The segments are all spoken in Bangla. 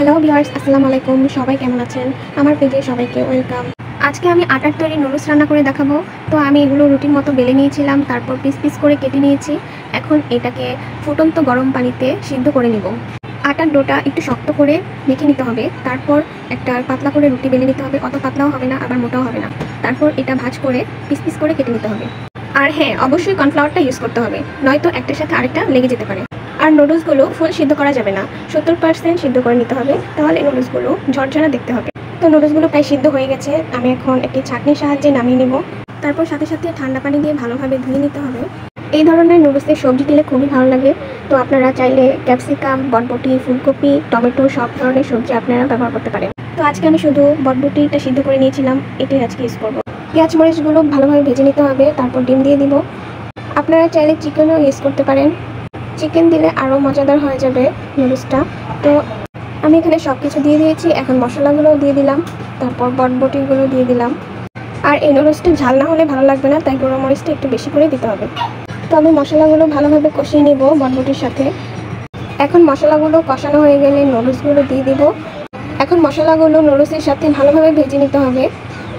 হ্যালো ভিউয়ার্স, আসসালামু আলাইকুম। সবাই কেমন আছেন? আমার পেজে সবাইকে ওয়েলকাম। আজকে আমি আটার তৈরি নুডলস রান্না করে দেখাবো। তো আমি এগুলো রুটির মতো বেলে নিয়েছিলাম, তারপর পিস পিস করে কেটে নিয়েছি। এখন এটাকে ফুটন্ত গরম পানিতে সিদ্ধ করে নিব। আটার ডোটা একটু শক্ত করে মেখে নিতে হবে, তারপর একটা পাতলা করে রুটি বেলে নিতে হবে। অত পাতলাও হবে না, আবার মোটাও হবে না। তারপর এটা ভাঁজ করে পিস পিস করে কেটে নিতে হবে। আর হ্যাঁ, অবশ্যই কর্নফ্লাওয়ারটা ইউজ করতে হবে, নয়তো একটার সাথে আরেকটা লেগে যেতে পারে। আর নুডলসগুলো ফুল সিদ্ধ করা যাবে না, 70% সিদ্ধ করে নিতে হবে, তাহলে নুডলসগুলো ঝরঝরা দেখতে হবে। তো নুডলসগুলো প্রায় সিদ্ধ হয়ে গেছে, আমি এখন একটি ছাঁকনির সাহায্যে নামিয়ে নেব। তারপর সাথে সাথে ঠান্ডা পানি দিয়ে ভালোভাবে ধুয়ে নিতে হবে। এই ধরনের নুডলসের সবজি দিলে খুবই ভালো লাগে। তো আপনারা চাইলে ক্যাপসিকাম, বটবটি, ফুলকপি, টমেটো সব ধরনের সবজি আপনারা ব্যবহার করতে পারেন। তো আজকে আমি শুধু বটবটিটা সিদ্ধ করে নিয়েছিলাম, এটাই আজকে ইউজ করবো। পেঁয়াজ মরিচগুলো ভালোভাবে ভেজে নিতে হবে, তারপর ডিম দিয়ে দিব। আপনারা চাইলে চিকেনও ইউজ করতে পারেন, চিকেন দিলে আরও মজাদার হয়ে যাবে নুডলসটা। তো আমি এখানে সব কিছু দিয়ে দিয়েছি, এখন মশলাগুলোও দিয়ে দিলাম, তারপর বটবটিগুলো দিয়ে দিলাম। আর এই নুডলসটা ঝাল না হলে ভালো লাগবে না, তাই গুঁড়ো মরিচটা একটু বেশি করে দিতে হবে। তো আমি মশলাগুলো ভালোভাবে কষিয়ে নেব বটবটির সাথে। এখন মশলাগুলো কষানো হয়ে গেলে নুডলসগুলো দিয়ে দিব। এখন মশলাগুলো নুডলসের সাথে ভালোভাবে ভেজে নিতে হবে,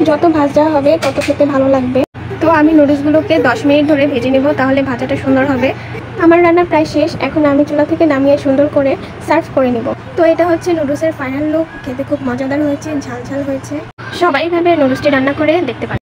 যত ভাজা হবে তত খেতে ভালো লাগবে। তো আমি নুডলসগুলোকে 10 মিনিট ধরে ভেজে নেব, তাহলে ভাজাটা সুন্দর হবে। আমার রান্না প্রায় শেষ, এখন আমি চুলা থেকে নামিয়ে সুন্দর করে সার্ভ করে নেব। তো এটা হচ্ছে নুডলসের ফাইনাল লুক। খেতে খুব মজাদার হয়েছে, ঝাল ঝাল হয়েছে। সবাই ভাবে নুডলসটি রান্না করে দেখতে পারে।